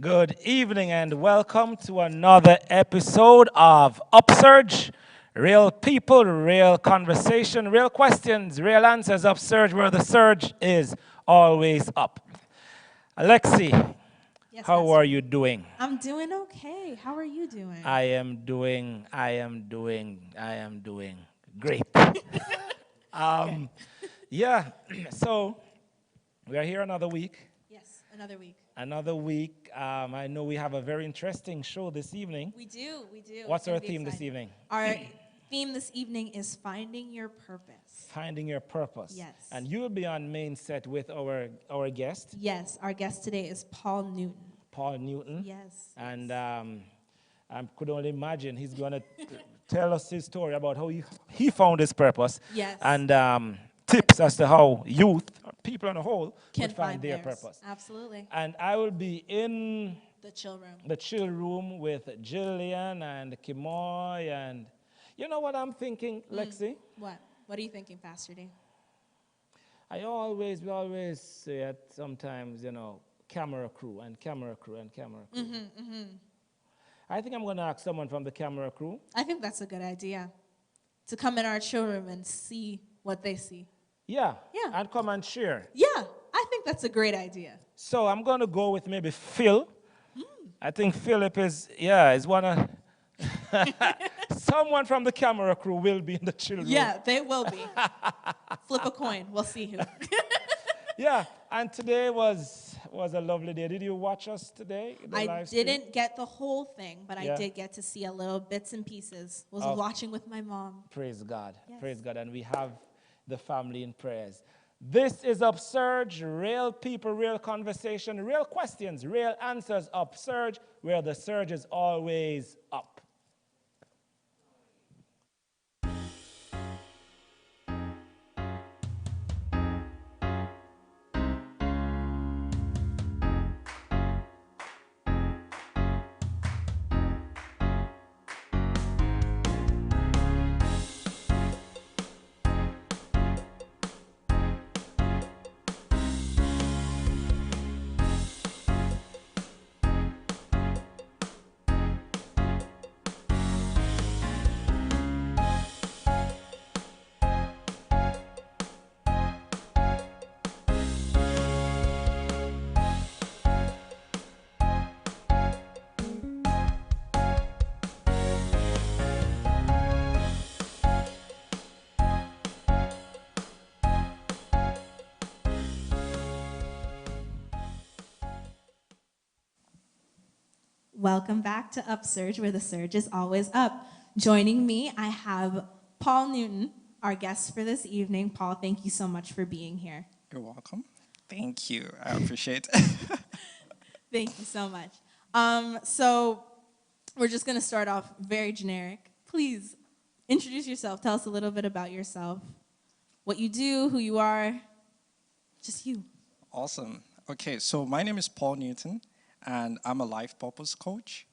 Good evening and welcome to another episode of UpSurge. Real people, real conversation, real questions, real answers. UpSurge, where the surge is always up. Alexi, Yes, how are Pastor. you doing? I'm doing okay. How are you doing? I am doing great. Good. Yeah, so we are here another week. Yes, another week. I know we have a very interesting show this evening. We do. What's It's our gonna be theme this exciting. evening? Our theme this evening is finding your purpose. Finding your purpose. Yes. And you will be on main set with our guest, Yes, our guest today is Paul Newton. Paul Newton. Yes. And I could only imagine he's going to tell us his story about how he found his purpose. Yes. And tips as to how youth, people on the whole, Can would find their theirs. purpose. Absolutely. And I will be in The chill room. the chill room with Jillian and Kimoy. And you know what I'm thinking, Lexi? What? What are you thinking, Pastor D? We always say it sometimes, camera crew and camera crew and camera crew. I think I'm going to ask someone from the camera crew. I think that's a good idea. To come in our chill room and see what they see. Yeah. Yeah. And come and share. Yeah, I think that's a great idea. So I'm going to go with maybe Phil. I think Philip is one of... Someone from the camera crew will be in the chill room. Yeah, they will be. Flip a coin. We'll see who. Yeah, and today was a lovely day. Did you watch us today? The I live stream? didn't get the whole thing, but Yeah. I did get to see a little bits and pieces. Was Oh. watching with my mom. Praise God. Yes. Praise God. And we have the family in prayers. This is UpSurge, real people, real conversation, real questions, real answers. UpSurge, where the surge is always up. Welcome back to UpSurge, where the surge is always up. Joining me, I have Paul Newton, our guest for this evening. Paul, thank you so much for being here. You're welcome. Thank you. I appreciate it. Thank you so much. So we're just going to start off very generic. Please introduce yourself. Tell us a little bit about yourself, what you do, who you are, just you. Awesome. Okay, so my name is Paul Newton, and I'm a life purpose coach.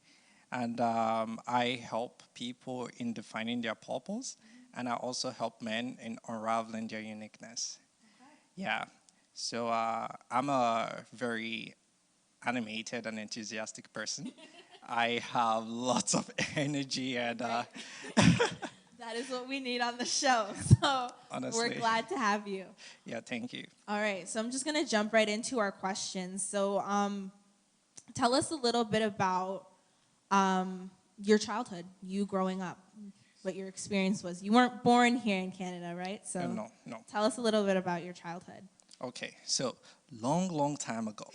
And I help people in defining their purpose, and I also help men in unraveling their uniqueness. Yeah. So I'm a very animated and enthusiastic person. I have lots of energy and That is what we need on the show. So Honestly. we're glad to have you. yeah, thank you. All right, so I'm just going to jump right into our questions. So tell us a little bit about your childhood, you growing up, what your experience was. You weren't born here in Canada, right? So No. tell us a little bit about your childhood. Okay, so long time ago.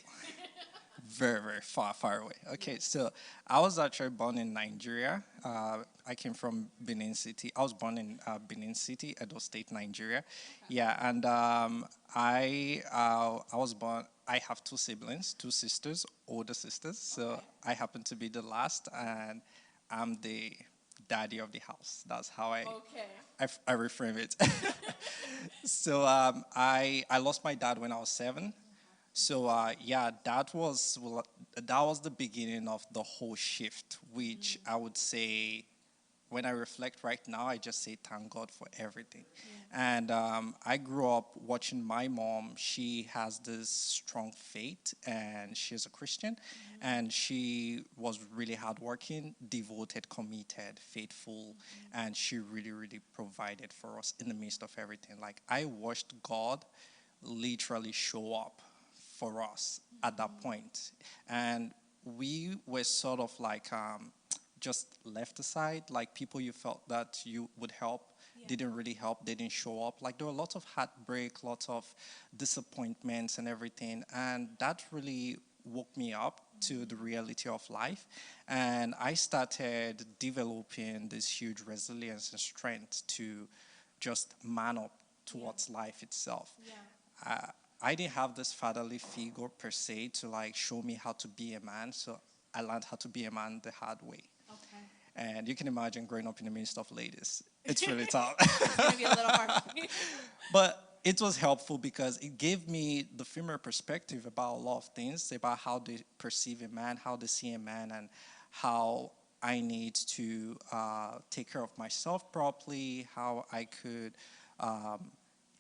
Very, very far away. Okay, so I was actually born in Nigeria. I came from Benin City. I was born in Benin City, Edo State, Nigeria. Yeah, and I was born. I have two siblings, two sisters, older sisters. So I happen to be the last, and I'm the daddy of the house. That's how I reframe it. So I lost my dad when I was 7. So that was the beginning of the whole shift, which I would say when I reflect right now, I just say thank God for everything. And I grew up watching my mom. She has this strong faith, and she's a Christian, and she was really hardworking, devoted, committed, faithful, and she really, really provided for us in the midst of everything. Like, I watched God literally show up for us at that point. And we were sort of like just left aside, like people you felt that you would help didn't really help, they didn't show up. Like, there were lots of heartbreak, lots of disappointments and everything. And that really woke me up to the reality of life. And I started developing this huge resilience and strength to just man up towards life itself. I didn't have this fatherly figure per se to like show me how to be a man, so I learned how to be a man the hard way. Okay. And you can imagine growing up in the midst of ladies. It's really tough. It's going to be a little hard for you. But it was helpful because it gave me the female perspective about a lot of things, about how they perceive a man, how they see a man, and how I need to take care of myself properly, how I could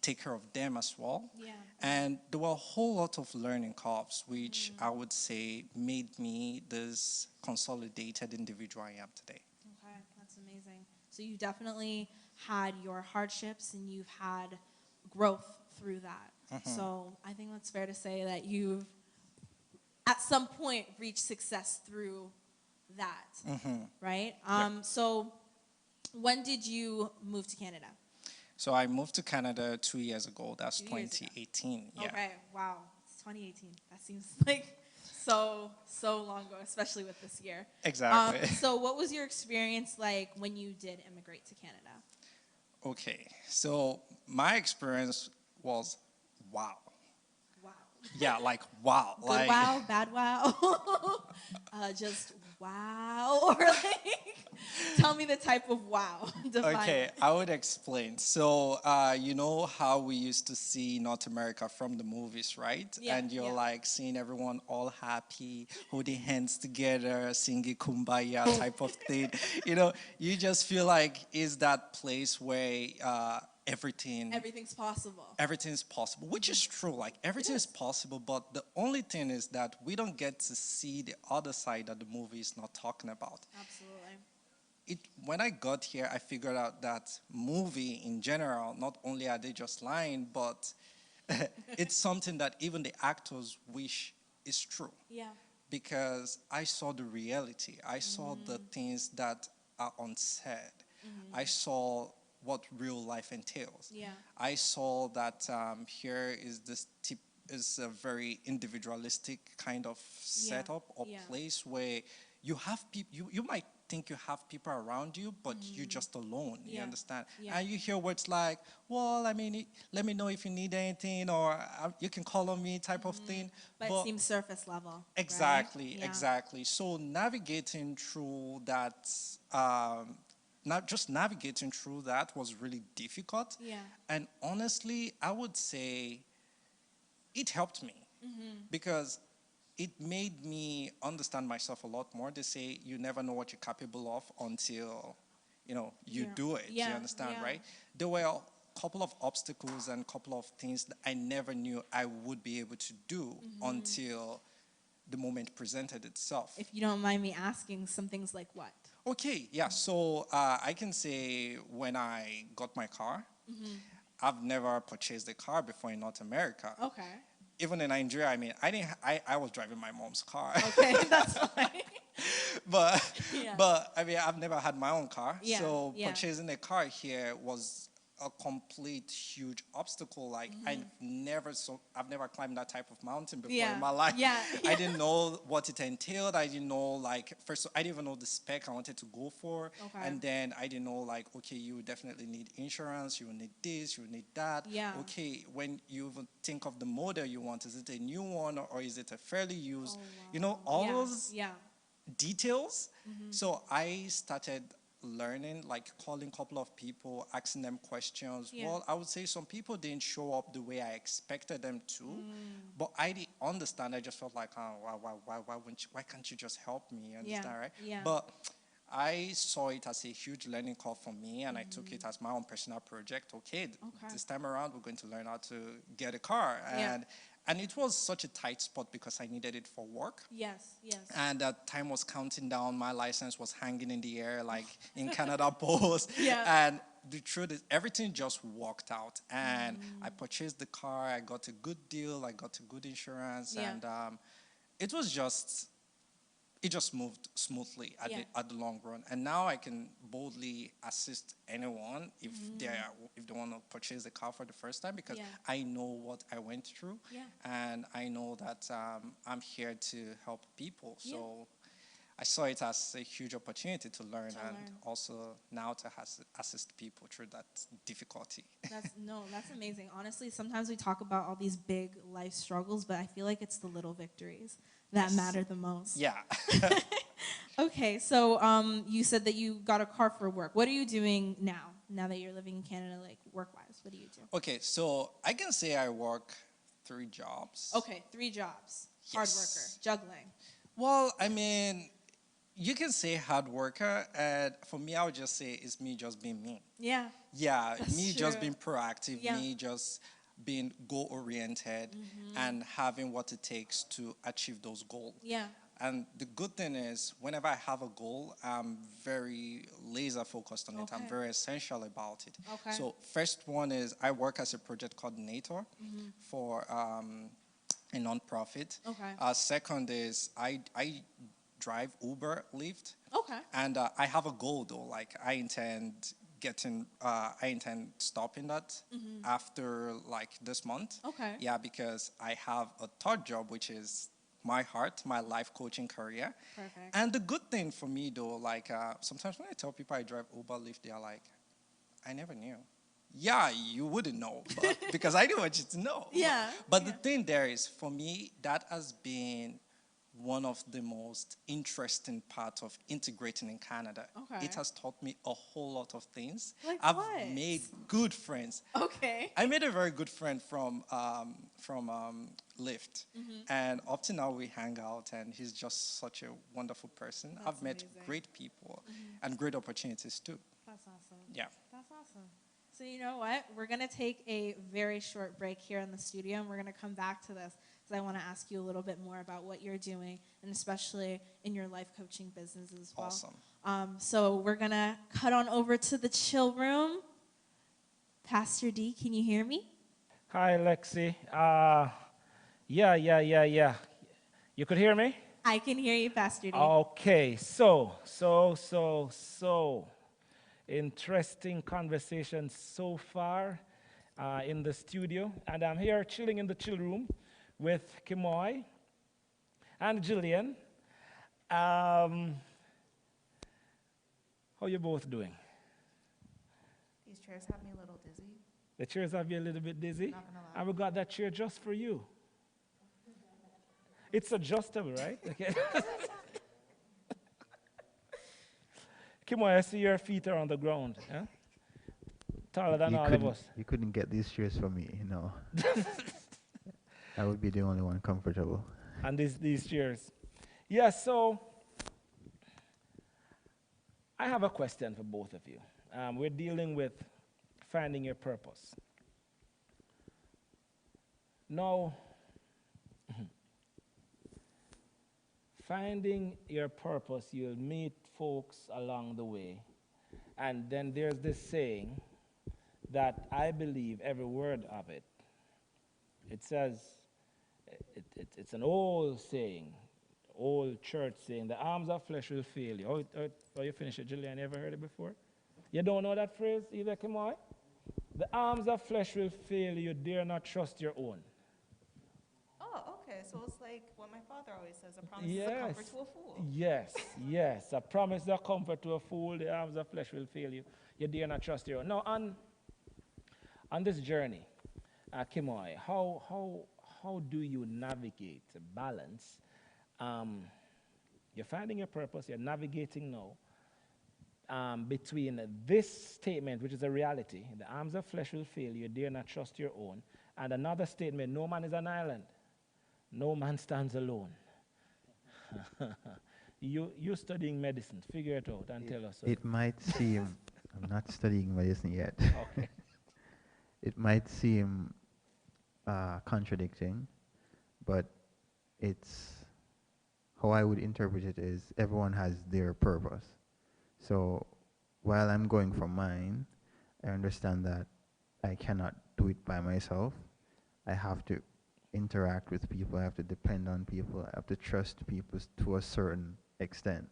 take care of them as well. Yeah. And there were a whole lot of learning curves, which I would say made me this consolidated individual I am today. Okay, that's amazing. So you definitely had your hardships and you've had growth through that. So I think that's fair to say that you've, at some point, reached success through that, right? So when did you move to Canada? So I moved to Canada 2 years ago. That's 2 years ago. 2018. Yeah. Okay, wow. It's 2018. That seems like so long ago, especially with this year. Exactly. So what was your experience like when you did immigrate to Canada? Okay. So my experience was wow. Wow. Yeah, like wow. Good like wow, bad wow. Just wow. Or like, tell me the type of wow. Define Okay, it. I would explain. So, you know how we used to see North America from the movies, right? Yeah, And you're yeah. like seeing everyone all happy, holding hands together, singing kumbaya type of thing. You just feel like is that place where Everything's possible. everything's possible, which is true. Like everything is possible, but the only thing is that we don't get to see the other side that the movie is not talking about. Absolutely. When I got here, I figured out that movie in general, not only are they just lying, but it's something that even the actors wish is true. Yeah. Because I saw the reality. I saw the things that are unsaid. I saw what real life entails. Yeah. I saw that here is a very individualistic kind of setup or place where you have people. You might think you have people around you, but you're just alone. You Yeah. understand? Yeah. And you hear words like, "Well, I mean, let me know if you need anything, or you can call on me," type of thing. But it seems surface level. Right? Exactly, Yeah. exactly. So navigating through that, not just navigating through that was really difficult. Yeah. And honestly, I would say it helped me because it made me understand myself a lot more. They say you never know what you're capable of until, you do it. Yeah, You understand, yeah. right? There were a couple of obstacles and a couple of things that I never knew I would be able to do until the moment presented itself. If you don't mind me asking, some things like what? Okay, yeah. So I can say when I got my car, I've never purchased a car before in North America. Okay. Even in Nigeria, I mean, I was driving my mom's car. Okay, that's fine. Yeah. but I mean, I've never had my own car. Yeah, So yeah. purchasing a car here was a complete huge obstacle. Like I've never climbed that type of mountain before Yeah, in my life. yeah, I didn't know what it entailed. I didn't know I didn't even know the spec I wanted to go for. Okay. And then I didn't know okay, you definitely need insurance, you will need this, you will need that. Yeah. Okay, when you even think of the model you want, is it a new one or is it a fairly used? Oh, wow. All Yeah, those yeah. details. So I started learning, calling a couple of people, asking them questions. Yeah. Well, I would say some people didn't show up the way I expected them to, but I didn't understand. I just felt like, why can't you just help me? You understand, right? Yeah. But I saw it as a huge learning curve for me, and I took it as my own personal project. Okay, this time around, we're going to learn how to get a car. Yeah. And it was such a tight spot because I needed it for work. Yes, yes. And time was counting down. My license was hanging in the air, like in Canada Post. Yeah. And the truth is, everything just worked out. And I purchased the car. I got a good deal. I got a good insurance. Yeah. And it was just, it just moved smoothly at the long run. And now I can boldly assist anyone if they want to purchase a car for the first time, because I know what I went through, and I know that I'm here to help people. So I saw it as a huge opportunity to learn, also now to assist people through that difficulty. That's amazing. Honestly, sometimes we talk about all these big life struggles, but I feel like it's the little victories that matter the most. Yeah. Okay, so you said that you got a car for work. What are you doing now that you're living in Canada, like work-wise? What do you do? Okay, so I can say I work 3 jobs. Okay, 3 jobs. Hard worker, juggling. Well, I mean, you can say hard worker, and for me, I would just say it's me just being me. Yeah. Yeah, That's me true. just being proactive, me just being goal-oriented and having what it takes to achieve those goals. Yeah. And the good thing is, whenever I have a goal, I'm very laser focused on it. I'm very essential about it. Okay. So first one is I work as a project coordinator for a nonprofit. Okay. Second is I drive Uber, Lyft. Okay. And I have a goal though. Like I intend stopping that after like this month. Okay. Yeah, because I have a third job, which is my life coaching career. Perfect. And the good thing for me though, like sometimes when I tell people I drive Uber, Lyft, they're like, I never knew. Yeah, you wouldn't know, but because I didn't want you to know. Yeah. But the thing there is, for me, that has been one of the most interesting parts of integrating in Canada. Okay. It has taught me a whole lot of things. Like I've what? made good friends. Okay. I made a very good friend from Lyft, and up to now we hang out, and he's just such a wonderful person. That's I've met amazing. great people and great opportunities too. That's awesome. Yeah. That's awesome. So you know what? We're going to take a very short break here in the studio, and we're going to come back to this because I want to ask you a little bit more about what you're doing, and especially in your life coaching business as well. Awesome. So we're going to cut on over to the chill room. Pastor D, can you hear me? Hi, Lexi. Yeah. You could hear me? I can hear you, Pastor D. Okay, so interesting conversation so far in the studio, and I'm here chilling in the chill room with Kimoy and Jillian. How you both doing? These chairs have me a little dizzy. The chairs have you a little bit dizzy? Not gonna lie. And we got that chair just for you. It's adjustable, right? Okay. Kimoy, I see your feet are on the ground. Huh? Taller than all of us. You couldn't get these chairs for me, you know. I would be the only one comfortable. And these chairs. Yeah, so I have a question for both of you. We're dealing with finding your purpose. Now, finding your purpose, you'll meet folks along the way. And then there's this saying that I believe every word of it. It says, it's an old saying, old church saying, the arms of flesh will fail you. Oh, you finished it, Jillian? You ever heard it before? You don't know that phrase either, Kimoy? The arms of flesh will fail you, dare not trust your own. Oh, okay. So it's like what my father always says, a promise is a comfort to a fool. Yes. A promise is a comfort to a fool, the arms of flesh will fail you. You dare not trust your own. Now, on this journey, Kimoy, how do you navigate the balance? You're finding your purpose, you're navigating now between this statement, which is a reality, the arms of flesh will fail you, dare not trust your own, and another statement, no man is an island, no man stands alone. You're studying medicine. Figure it out and tell us. It might seem, I'm not studying medicine yet. Okay. It might seem contradicting, but it's how I would interpret it is everyone has their purpose. So while I'm going for mine, I understand that I cannot do it by myself. I have to interact with people. I have to depend on people. I have to trust people to a certain extent.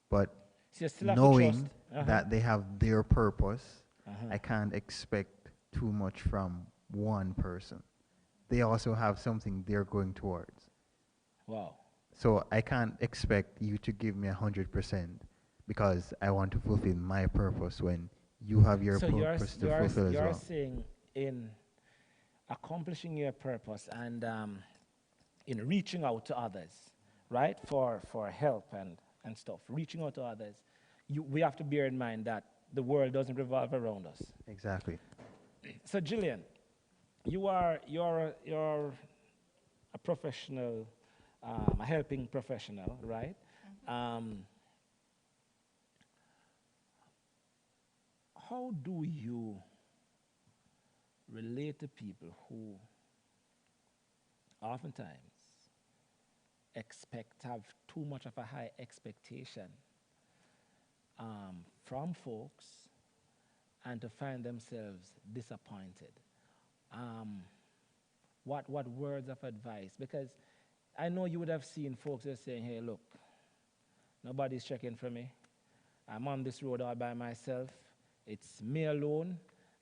But So you still have to trust. knowing that they have their purpose, Uh-huh. I can't expect too much from one person. They also have something they're going towards. Wow. So I can't expect you to give me 100% because I want to fulfill my purpose when you have your So purpose to fulfill as you're well. saying in accomplishing your purpose and in reaching out to others, right, for help and stuff, reaching out to others, we have to bear in mind that the world doesn't revolve around us. Exactly. So, Jillian, you're a professional, a helping professional, right? How do you relate to people who oftentimes have too much of a high expectation from folks and to find themselves disappointed? What words of advice? Because I know you would have seen folks that are saying, hey, look, nobody's checking for me. I'm on this road all by myself. It's me alone,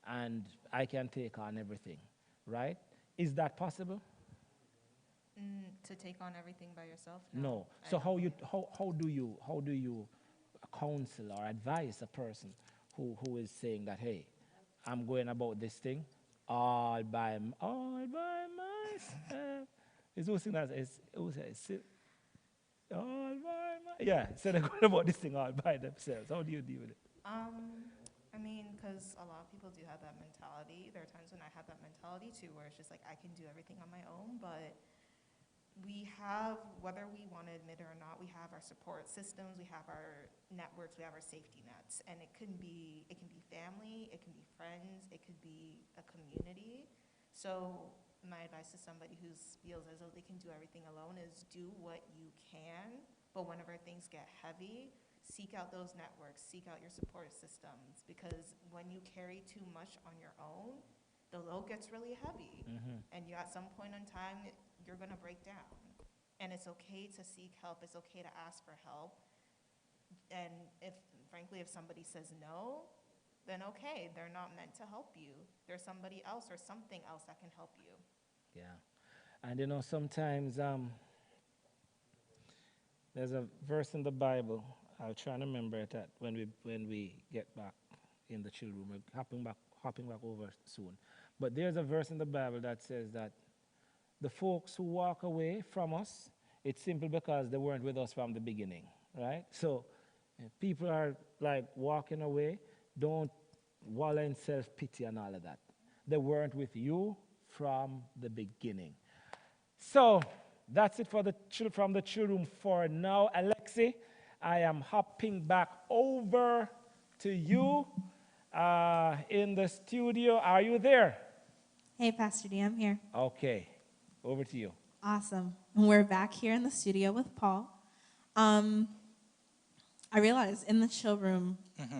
and I can take on everything, right? Is that possible? To take on everything by yourself? No. I So don't how think- do you counsel or advise a person who is saying that, hey, I'm going about this thing all by myself? It's who's saying that? All by my, yeah. So they're going about this thing all by themselves. How do you deal with it? I mean, because a lot of people do have that mentality. There are times when I have that mentality too, where it's just like I can do everything on my own, but we have, whether we want to admit it or not, we have our support systems, we have our networks, we have our safety nets, and it can be family, it can be friends, it could be a community. So my advice to somebody who feels as though they can do everything alone is do what you can, but whenever things get heavy, seek out those networks, seek out your support systems, because when you carry too much on your own, the load gets really heavy. And at some point in time, you're going to break down. And it's okay to seek help. It's okay to ask for help. And frankly, if somebody says no, then okay, they're not meant to help you. There's somebody else or something else that can help you. Yeah. And sometimes there's a verse in the Bible. I'll try and remember it when we get back in the chill room. We're hopping back over soon. But there's a verse in the Bible that says that the folks who walk away from us, it's simply because they weren't with us from the beginning, right? So if people are like walking away, don't wallow in self-pity and all of that. They weren't with you from the beginning. So that's it from the chill room for now. Alexi, I am hopping back over to you in the studio. Are you there? Hey, Pastor D, I'm here. Okay, over to you. Awesome. And we're back here in the studio with Paul. I realize in the chill room,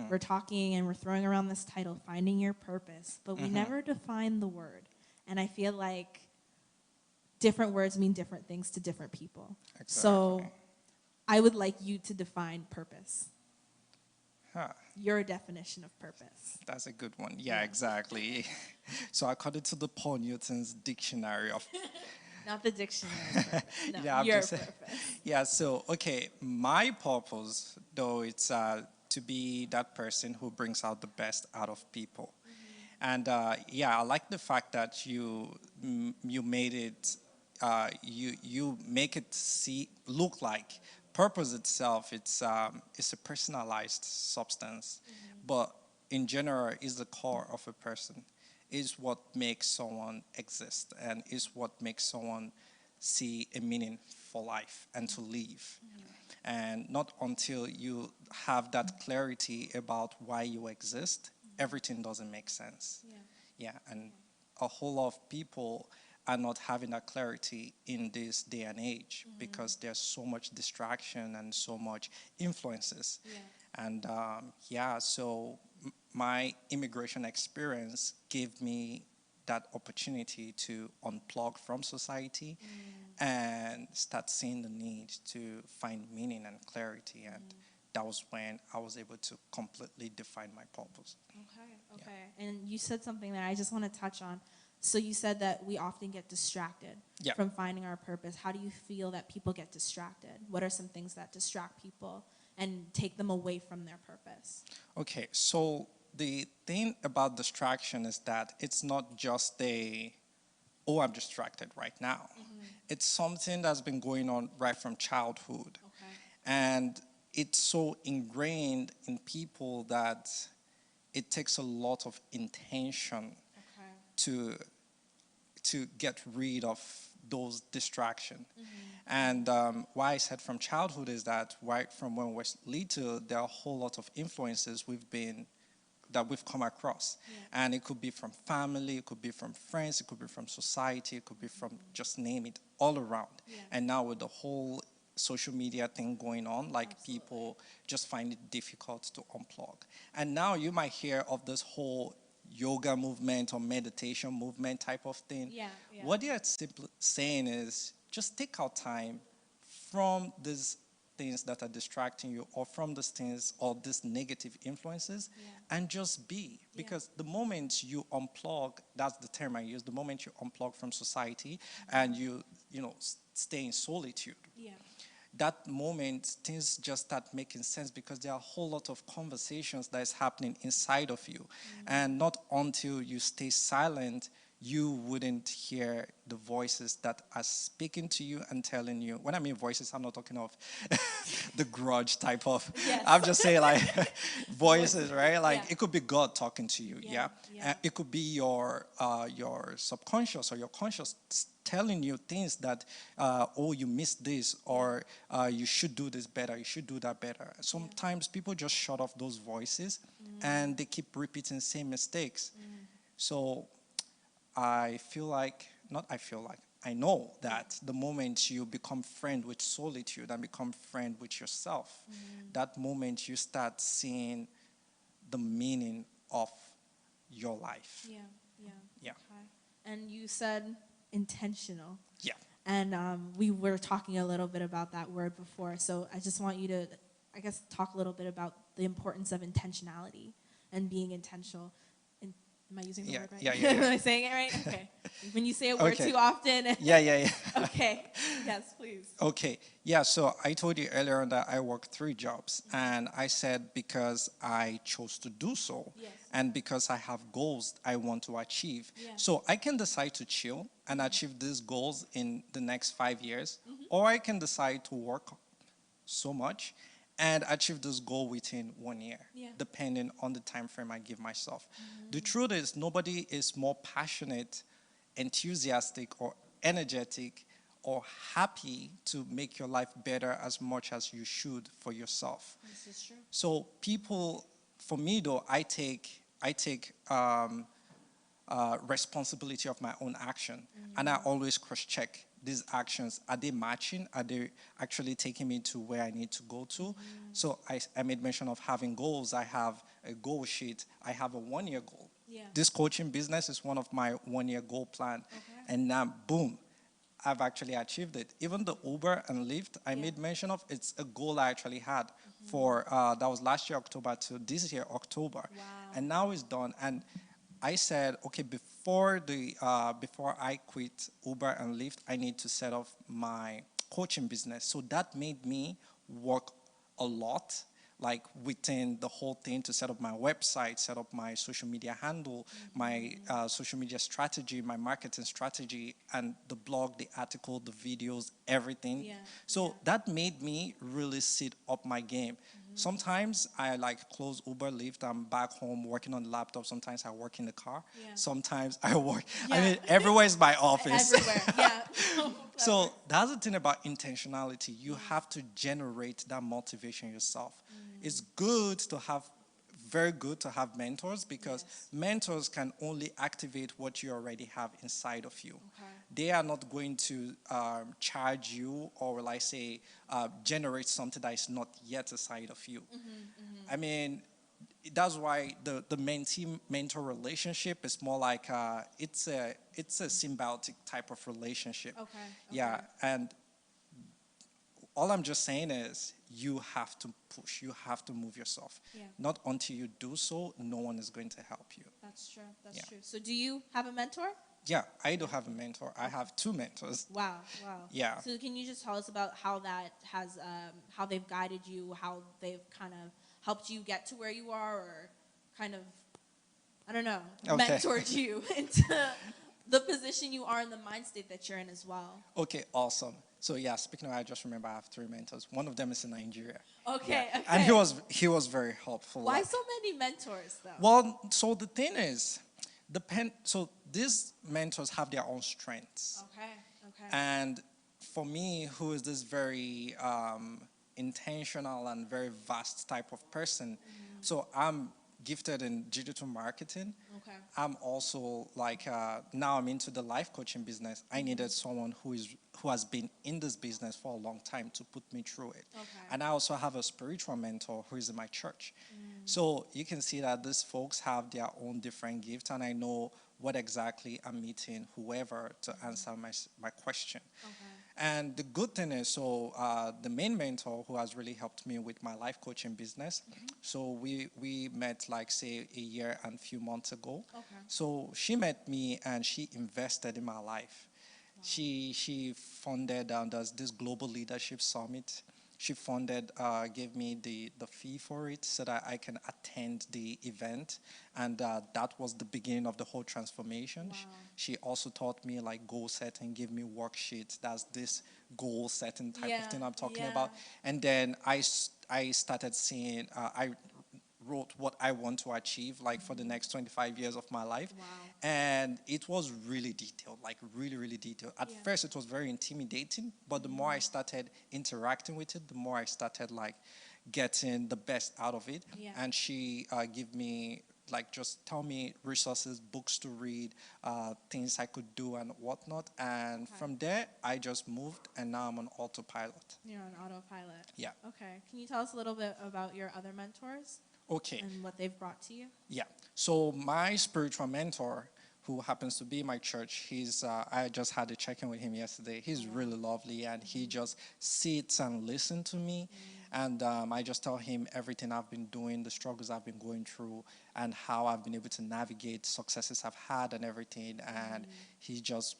we're talking and we're throwing around this title, Finding Your Purpose, but we never define the word. And I feel like different words mean different things to different people. Exactly. So I would like you to define purpose. Your definition of purpose. That's a good one. Yeah, exactly. So according to the Paul Newton's dictionary of Not the dictionary. No, yeah, your just, purpose. yeah, so okay, my purpose though it's to be that person who brings out the best out of people. And yeah, I like the fact that you made it you make it look like purpose itself. It's a personalized substance, but in general, is the core of a person. Is what makes someone exist, and is what makes someone see a meaning for life and to live. And not until you have that clarity about why you exist, everything doesn't make sense. Yeah, and a whole lot of people are not having that clarity in this day and age because there's so much distraction and so much influences. And so my immigration experience gave me that opportunity to unplug from society and start seeing the need to find meaning and clarity. And that was when I was able to completely define my purpose. Okay. And you said something that I just want to touch on. So you said that we often get distracted from finding our purpose. How do you feel that people get distracted? What are some things that distract people and take them away from their purpose? Okay, so the thing about distraction is that it's not just oh, I'm distracted right now. It's something that's been going on right from childhood. And it's so ingrained in people that it takes a lot of intention to get rid of those distractions. And why I said from childhood is that right from when we're little, there are a whole lot of influences that we've come across. And it could be from family, it could be from friends, it could be from society, it could be from just name it, all around. And now with the whole social media thing going on, like people just find it difficult to unplug. And now you might hear of this whole yoga movement or meditation movement type of thing. What they're simply saying is just take out time from these things that are distracting you or from these things or these negative influences and just be. Because the moment you unplug, that's the term I use, the moment you unplug from society and you stay in solitude, that moment things just start making sense because there are a whole lot of conversations that is happening inside of you. And not until you stay silent, you wouldn't hear the voices that are speaking to you and telling you. When I mean voices, I'm not talking of the grudge type of. I'm just saying like voices, right? Like it could be God talking to you. It could be your subconscious or your conscious telling you things that oh, you missed this, or you should do this better, you should do that better. Sometimes people just shut off those voices and they keep repeating the same mistakes. So I know that the moment you become friend with solitude and become friend with yourself, that moment you start seeing the meaning of your life. Okay. And you said intentional. Yeah. And we were talking a little bit about that word before. So I just want you to, I guess, talk a little bit about the importance of intentionality and being intentional. Am I using the word right? Yeah. Am I saying it right? Okay. When you say a word too often. Yeah. Okay. Yes, please. Okay. Yeah, so I told you earlier on that I work 3 jobs. And I said because I chose to do so. And because I have goals I want to achieve. So I can decide to chill and achieve these goals in the next 5 years. Or I can decide to work so much and achieve this goal within 1 year, depending on the time frame I give myself. The truth is, nobody is more passionate, enthusiastic, or energetic, or happy to make your life better as much as you should for yourself. This is true. So people, for me though, I take responsibility of my own action, and I always cross-check these actions. Are they matching? Are they actually taking me to where I need to go to? So I made mention of having goals. I have a goal sheet. I have a 1-year goal. This coaching business is one of my 1-year goal plan. And now, boom, I've actually achieved it. Even the Uber and Lyft I made mention of, it's a goal I actually had for, that was last year October to this year October. And now it's done. And I said, okay, before I quit Uber and Lyft, I need to set up my coaching business. So that made me work a lot, like within the whole thing, to set up my website, set up my social media handle, my social media strategy, my marketing strategy, and the blog, the article, the videos, everything. So that made me really sit up my game. Sometimes I like close Uber, Lyft. I'm back home working on the laptop. Sometimes I work in the car. Yeah. Sometimes I work. I Yeah. mean, everywhere is my office. Everywhere. Yeah. So that's the thing about intentionality. You have to generate that motivation yourself. It's good to have, very good to have mentors, because Yes. mentors can only activate what you already have inside of you. Okay. They are not going to charge you, or like say generate something that is not yet inside of you. I mean, that's why the mentee mentor relationship is more like it's a symbiotic type of relationship. Okay. Yeah, and all I'm just saying is you have to push, you have to move yourself. Yeah. Not until you do so, no one is going to help you. That's true. That's Yeah. true. So do you have a mentor? Yeah, I do have a mentor. I have two mentors. Wow. Wow. Yeah. So can you just tell us about how that has, how they've guided you, how they've kind of helped you get to where you are, or kind of, I don't know, Okay. mentored you into the position you are and the mind state that you're in as well? Okay, awesome. So yeah, speaking of, I just remember I have three mentors. One of them is in Nigeria. Okay. Yeah. Okay. And he was very helpful. Why Like, so many mentors though? well, so the thing is, so these mentors have their own strengths. Okay. Okay. And for me, who is this very intentional and very vast type of person, so I'm gifted in digital marketing. Okay. I'm also like now I'm into the life coaching business. I needed someone who has been in this business for a long time to put me through it. Okay. And I also have a spiritual mentor who is in my church. So you can see that these folks have their own different gifts, and I know what exactly I'm meeting whoever to answer my question. Okay. And the good thing is, so the main mentor who has really helped me with my life coaching business, so we met like say a year and a few months ago. Okay. So she met me and she invested in my life. She funded there's this global leadership summit. She funded, gave me the fee for it so that I can attend the event, and that was the beginning of the whole transformation. Wow. She also taught me like goal setting, gave me worksheets. That's this goal setting type of thing I'm talking about. And then I started seeing, I wrote what I want to achieve like for the next 25 years of my life. Wow. And it was really detailed, like really, really detailed. At first it was very intimidating, but the more I started interacting with it, the more I started like getting the best out of it. Yeah. And she gave me like just tell me resources, books to read, things I could do and whatnot. And from there I just moved, and now I'm on autopilot. You're on autopilot. Yeah. Okay. Can you tell us a little bit about your other mentors Okay. and what they've brought to you? Yeah. So my spiritual mentor, who happens to be in my church, I just had a check-in with him yesterday. He's really lovely, and he just sits and listens to me. And I just tell him everything I've been doing, the struggles I've been going through, and how I've been able to navigate successes I've had and everything. And he just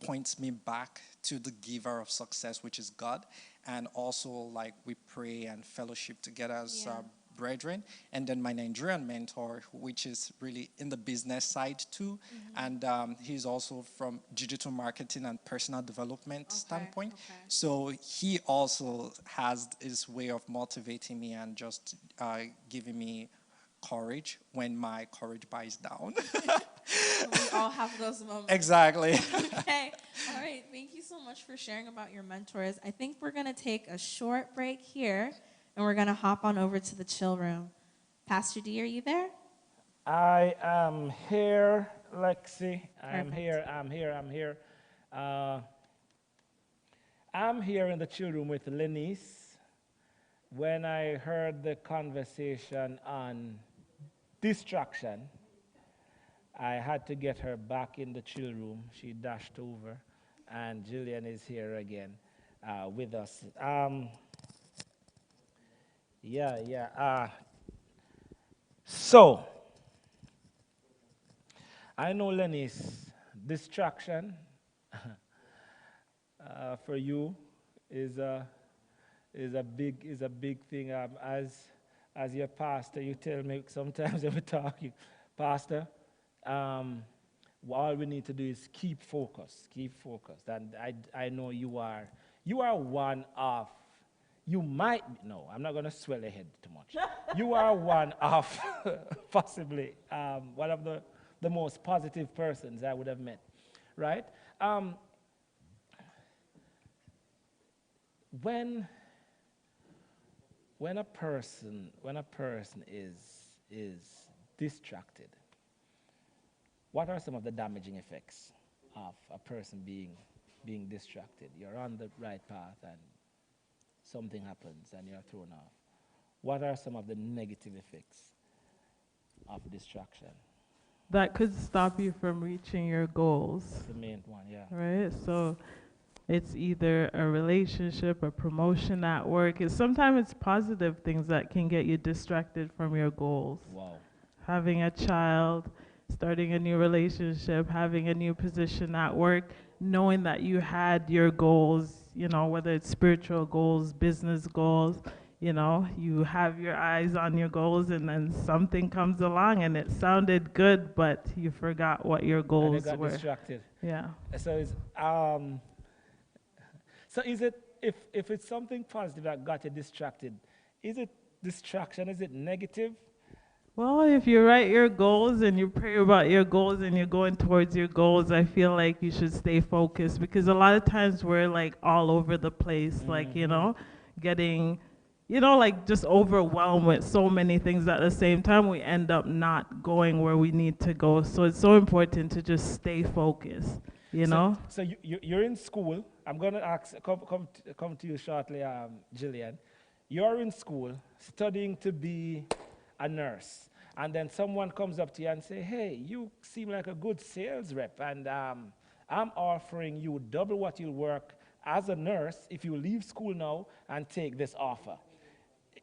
points me back to the giver of success, which is God. And also, like, we pray and fellowship together as brethren. And then my Nigerian mentor, which is really in the business side too, and he's also from digital marketing and personal development standpoint. Okay. So he also has his way of motivating me and just giving me courage when my courage buys down. We all have those moments. Exactly. Okay. All right. Thank you so much for sharing about your mentors. I think we're going to take a short break here, and we're going to hop on over to the chill room. Pastor D, are you there? I am here, Lexi. I'm Perfect. here. I'm here in the chill room with Lenice. When I heard the conversation on distraction, I had to get her back in the chill room. She dashed over, and Jillian is here again with us. So, I know, Lenny's distraction for you is a big thing. As your pastor, you tell me sometimes when we talk, Pastor, all we need to do is keep focused. And I know you are one of you might, no, I'm not going to swell your head too much. You are one of, possibly, one of the most positive persons I would have met, right? When a person is distracted, what are some of the damaging effects of a person being distracted? You're on the right path and something happens and you're thrown off. What are some of the negative effects of distraction? That could stop you from reaching your goals, That's the main one, yeah. right? So it's either a relationship, a promotion at work. Sometimes it's positive things that can get you distracted from your goals. Wow. Having a child, starting a new relationship, having a new position at work, knowing that you had your goals, you know, whether it's spiritual goals, business goals, you know, you have your eyes on your goals and then something comes along and it sounded good, but you forgot what your And goals they got were. distracted. Yeah. So is it, if it's something positive that got you distracted, is it distraction? Is it negative? Well, if you write your goals and you pray about your goals and you're going towards your goals, I feel like you should stay focused because a lot of times we're like all over the place, like, you know, getting, you know, like just overwhelmed with so many things at the same time. We end up not going where we need to go. So it's so important to just stay focused, you know? So you're in school. I'm going to come to you shortly, Jillian. You're in school studying to be a nurse, and then someone comes up to you and say, hey, you seem like a good sales rep, and I'm offering you double what you'll work as a nurse if you leave school now and take this offer.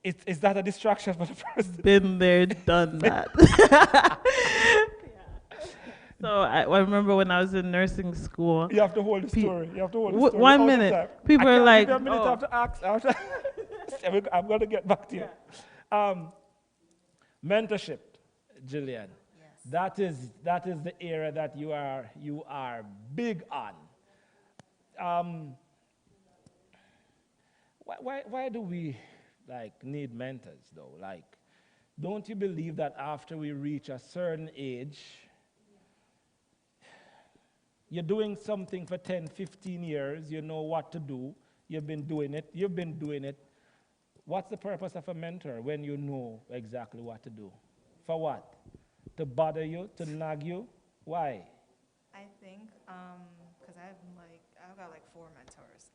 Is that a distraction for the person? Been there, done that. So I remember when I was in nursing school. You have to hold the story. You have to hold the story. 1 all the minute. time. People I are can't like, give you a minute oh. after ask. I'm going to get back to you. Mentorship, Jillian. Yes. That is the area that you are big on. Why do we need mentors though? Like, don't you believe that after we reach a certain age, you're doing something for 10, 15 years, you know what to do, you've been doing it. What's the purpose of a mentor when you know exactly what to do? For what? To bother you, to nag you? Why? I think, because I've got like 4 mentors.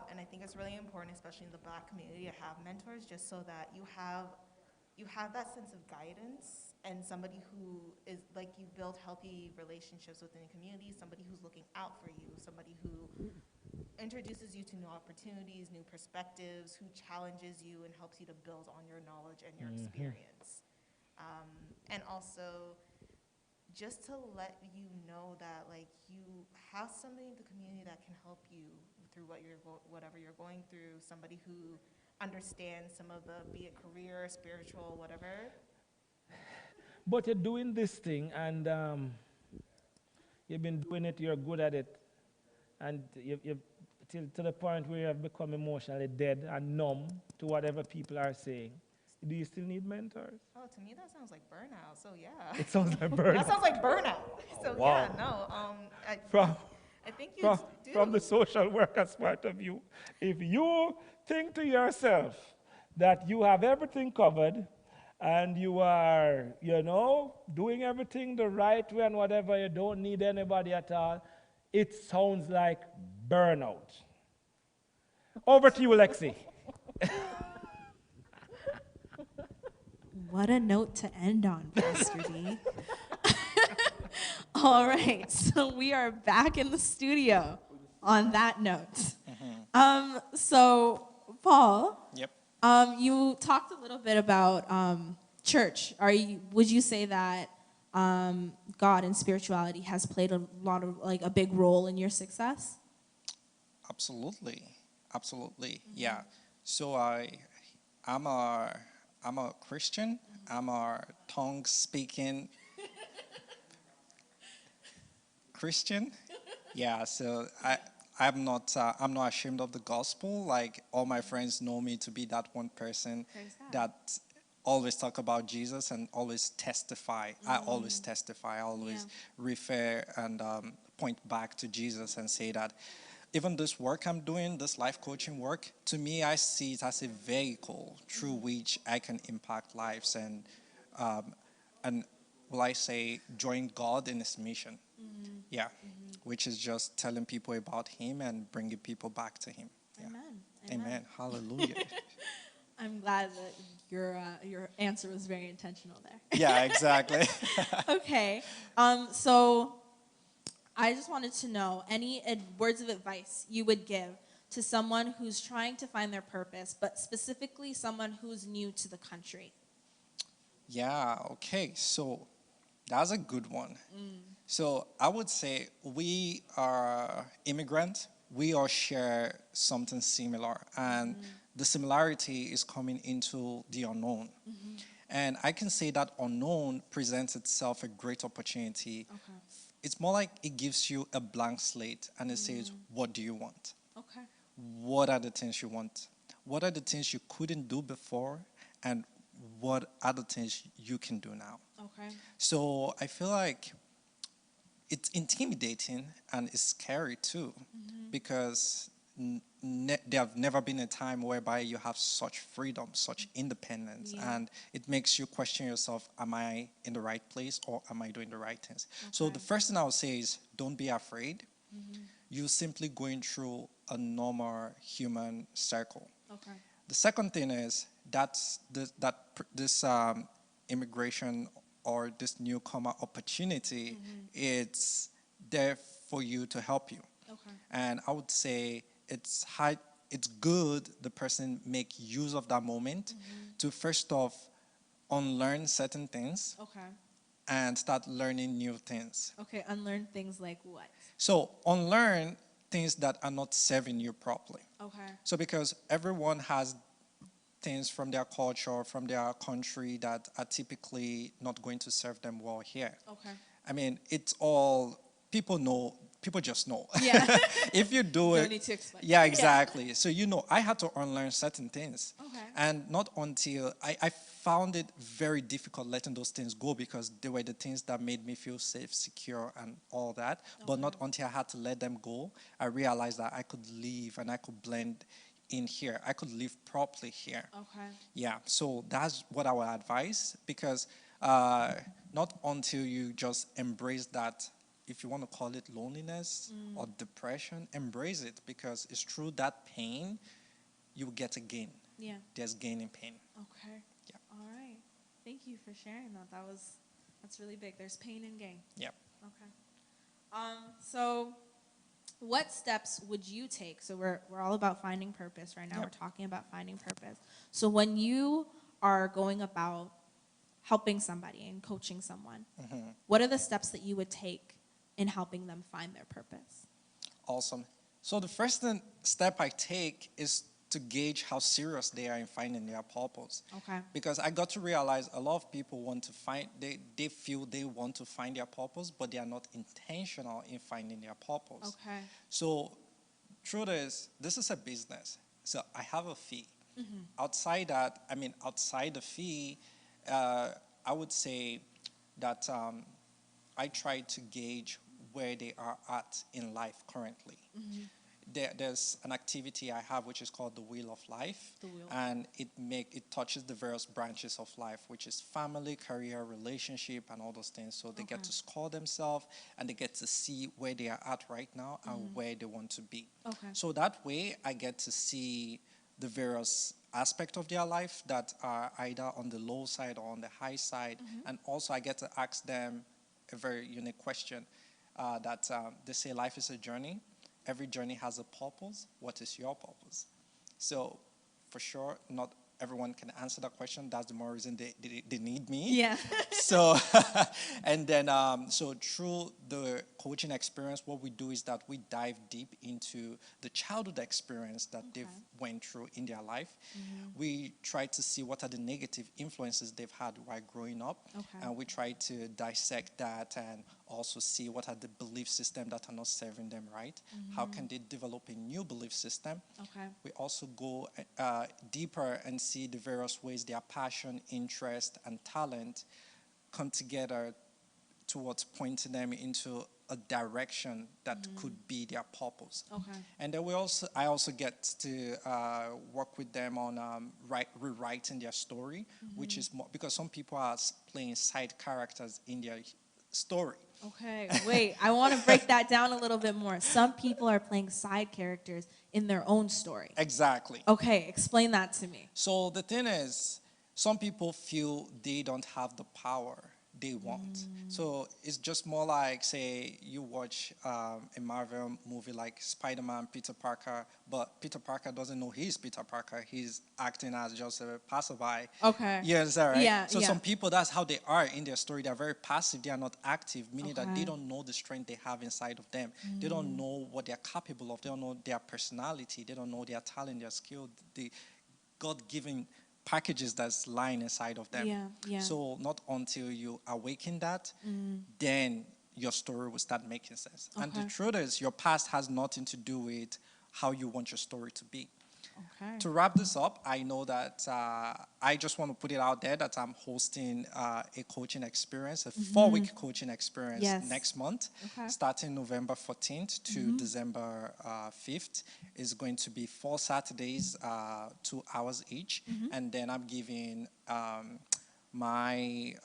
And I think it's really important, especially in the Black community, to have mentors just so that you have that sense of guidance and somebody who is like, you build healthy relationships within the community, somebody who's looking out for you, somebody who introduces you to new opportunities, new perspectives, who challenges you and helps you to build on your knowledge and your experience. And also just to let you know that like you have somebody in the community that can help you through whatever you're going through, somebody who understands some of the, be it career, spiritual, whatever. But you're doing this thing and you've been doing it, you're good at it, and you've to the point where you have become emotionally dead and numb to whatever people are saying. Do you still need mentors? Oh, to me that sounds like burnout. So yeah. It sounds like burnout. That sounds like burnout. So wow. yeah, no. I think you do. From the social worker's point of view, if you think to yourself that you have everything covered and you are, doing everything the right way and whatever, you don't need anybody at all, it sounds like burnout. Over to you, Lexi. What a note to end on, Pastor D. All right, so we are back in the studio on that note. So, Paul, Yep. you talked a little bit about church. Would you say that God and spirituality has played a lot of, a big role in your success? Absolutely. Yeah. So I'm a Christian. I'm a tongue-speaking Christian. Yeah. So I'm not ashamed of the gospel. Like all my friends know me to be that one person Praise God. that always talk about Jesus and always testify. I always testify. I always refer and point back to Jesus and say that even this work I'm doing, this life coaching work, to me, I see it as a vehicle through which I can impact lives and will I say join God in His mission. Yeah, which is just telling people about Him and bringing people back to Him. Yeah. Amen. Hallelujah. I'm glad that your answer was very intentional there. Yeah, exactly. Okay. So I just wanted to know any words of advice you would give to someone who's trying to find their purpose, but specifically someone who's new to the country. Yeah, okay. So that's a good one. So I would say we are immigrants. We all share something similar. And the similarity is coming into the unknown. And I can say that unknown presents itself a great opportunity. Okay. It's more like it gives you a blank slate and it says, what do you want? Okay. What are the things you want? What are the things you couldn't do before? And what are the things you can do now? Okay. So I feel like it's intimidating and it's scary too, because there have never been a time whereby you have such freedom, such independence, and it makes you question yourself, am I in the right place or am I doing the right things? So the first thing I would say is don't be afraid. You're simply going through a normal human cycle. Okay. The second thing is this immigration or this newcomer opportunity, it's there for you to help you. Okay. And I would say it's good the person make use of that moment to first off unlearn certain things Okay. and start learning new things. Okay. Unlearn things like what? So unlearn things that are not serving you properly. Okay. So because everyone has things from their culture, from their country that are typically not going to serve them well here. Okay. I mean, it's all, people know, people just know. Yeah. If you do it. Don't need to explain. Yeah, exactly. So, I had to unlearn certain things. Okay. And not until, I found it very difficult letting those things go because they were the things that made me feel safe, secure, and all that. But not until I had to let them go, I realized that I could live and I could blend in here. I could live properly here. Okay. Yeah, so that's what I would advise, because not until you just embrace that, if you want to call it loneliness or depression, embrace it, because it's through that pain you will get a gain. Yeah. There's gain in pain. Okay. Yeah. All right. Thank you for sharing that. That's really big. There's pain and gain. Yeah. Okay. So what steps would you take? So we're all about finding purpose right now. Yep. We're talking about finding purpose. So when you are going about helping somebody and coaching someone, what are the steps that you would take in helping them find their purpose? Awesome. So the first step I take is to gauge how serious they are in finding their purpose. Okay. Because I got to realize a lot of people want to find, they feel they want to find their purpose, but they are not intentional in finding their purpose. Okay. So truth is, this is a business. So I have a fee. Outside the fee, I would say that I try to gauge where they are at in life currently. There's an activity I have which is called the Wheel of Life, and it touches the various branches of life, which is family, career, relationship, and all those things. So they get to score themselves, and they get to see where they are at right now and where they want to be. Okay. So that way, I get to see the various aspects of their life that are either on the low side or on the high side, and also I get to ask them a very unique question that they say life is a journey. Every journey has a purpose. What is your purpose? So, for sure, not everyone can answer that question. That's the more reason they need me. Yeah. So, and then, so through the coaching experience, what we do is that we dive deep into the childhood experience that they've went through in their life. We try to see what are the negative influences they've had while growing up, and we try to dissect that and also see what are the belief systems that are not serving them right. How can they develop a new belief system? We also go deeper and see the various ways their passion, interest, and talent come together towards pointing them into a direction that could be their purpose. And then I also get to work with them on rewriting their story, which is more, because some people are playing side characters in their story. Okay, wait, I want to break that down a little bit more. Some people are playing side characters in their own story. Exactly. Okay, explain that to me. So the thing is, some people feel they don't have the power they want. So it's just more like, say, you watch a Marvel movie like Spider-Man, Peter Parker, but Peter Parker doesn't know he's Peter Parker. He's acting as just a passerby. Okay. You understand, right? Yeah, So yeah. some people, that's how they are in their story. They're very passive. They are not active, meaning that they don't know the strength they have inside of them. They don't know what they're capable of. They don't know their personality. They don't know their talent, their skill, the God-given packages that's lying inside of them. Yeah. So not until you awaken that, then your story will start making sense. And the truth is, your past has nothing to do with how you want your story to be. Okay. To wrap this up, I know that I just want to put it out there that I'm hosting a coaching experience, a 4-week coaching experience next month, starting November 14th to December 5th. It's going to be 4 Saturdays, 2 hours each. And then I'm giving my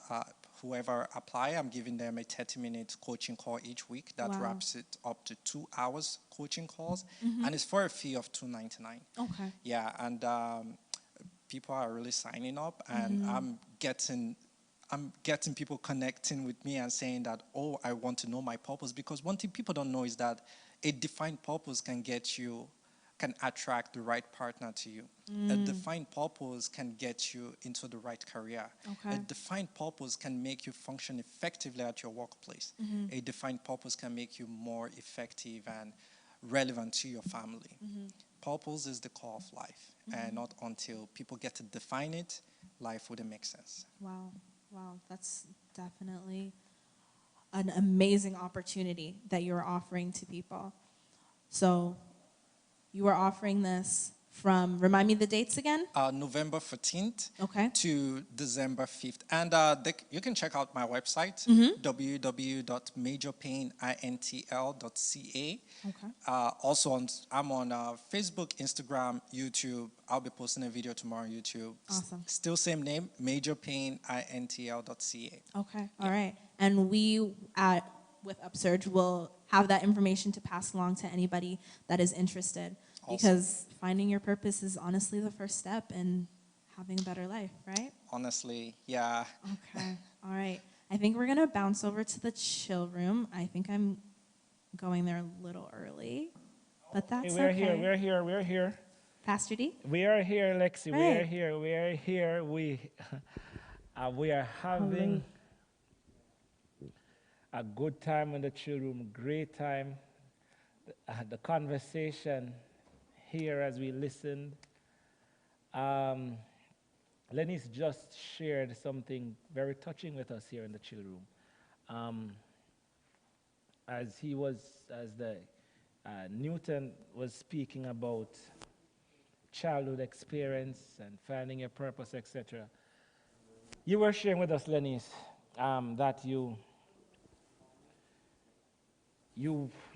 whoever apply, I'm giving them a 30-minute coaching call each week that wraps it up to 2 hours coaching calls, and it's for a fee of $299. Okay. Yeah, and people are really signing up, and I'm getting people connecting with me and saying that, oh, I want to know my purpose, because one thing people don't know is that a defined purpose can attract the right partner to you. A defined purpose can get you into the right career. A defined purpose can make you function effectively at your workplace. A defined purpose can make you more effective and relevant to your family. Purpose is the core of life, and not until people get to define it, life wouldn't make sense. Wow, that's definitely an amazing opportunity that you're offering to people. So you are offering this from, remind me the dates again? November 14th to December 5th. And you can check out my website, www.majorpainintl.ca. Also, I'm on Facebook, Instagram, YouTube. I'll be posting a video tomorrow on YouTube. Awesome. Still same name, majorpainintl.ca. Okay, all right. And we with UpSurge will have that information to pass along to anybody that is interested. Awesome. Because finding your purpose is honestly the first step in having a better life, right? Honestly, yeah. Okay, all right. I think we're going to bounce over to the chill room. I think I'm going there a little early, but that's We're okay. We're here. Pastor D? We are here, Lexi. Right. We are here. We are having a good time in the chill room, great time. The conversation here as we listened. Lenny's just shared something very touching with us here in the chill room. As Newton was speaking about childhood experience and finding your purpose, etc. You were sharing with us, Lenny, that you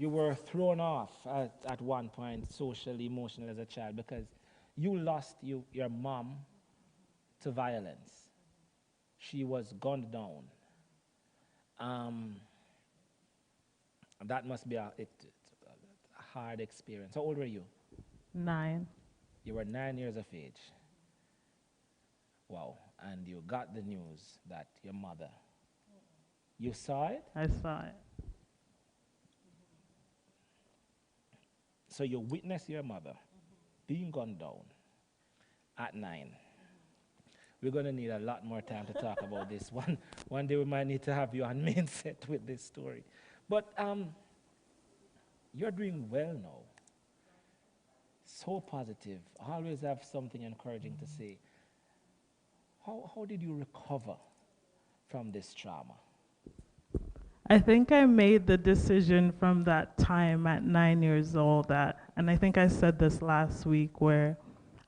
were thrown off at one point, socially, emotionally, as a child, because you lost your mom to violence. She was gunned down. That must be a hard experience. How old were you? 9. You were 9 years of age. Wow. And you got the news that your mother, you saw it? I saw it. So you witnessed your mother being gunned down at 9. We're going to need a lot more time to talk about this. One day we might need to have you on main set with this story. But you're doing well now. So positive. Always have something encouraging to say. How did you recover from this trauma? I think I made the decision from that time at 9 years old that, and I think I said this last week, where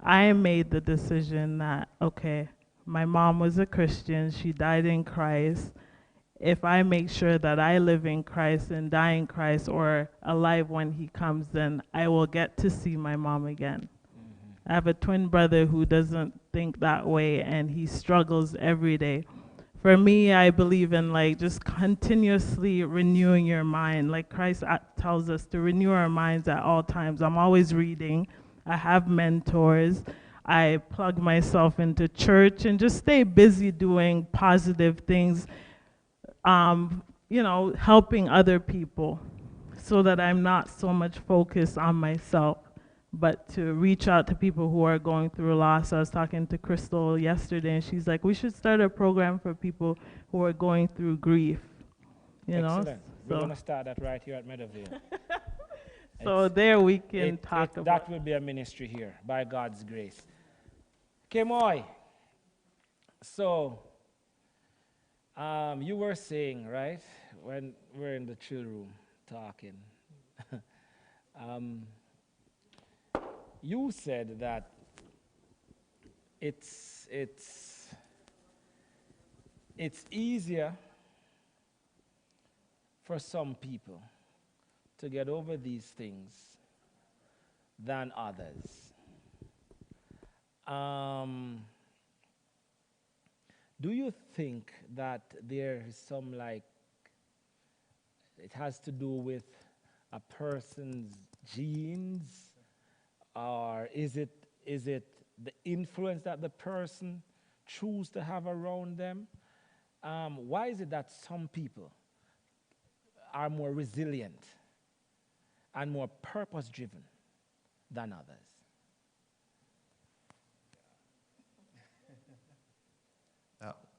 I made the decision that, okay, my mom was a Christian, she died in Christ. If I make sure that I live in Christ and die in Christ or alive when he comes, then I will get to see my mom again. I have a twin brother who doesn't think that way and he struggles every day. For me, I believe in like just continuously renewing your mind. Like Christ tells us to renew our minds at all times. I'm always reading. I have mentors. I plug myself into church and just stay busy doing positive things, helping other people so that I'm not so much focused on myself, but to reach out to people who are going through loss. I was talking to Crystal yesterday, and she's like, we should start a program for people who are going through grief. Excellent. We're So, going to start that right here at Meadowvale. so there we can talk That about. will be a ministry here, by God's grace. Kemoy, so you were saying, right, when we're in the chill room talking, you said that it's easier for some people to get over these things than others. Do you think that there is some, like, it has to do with a person's genes, or is it the influence that the person choose to have around them? Why is it that some people are more resilient and more purpose-driven than others?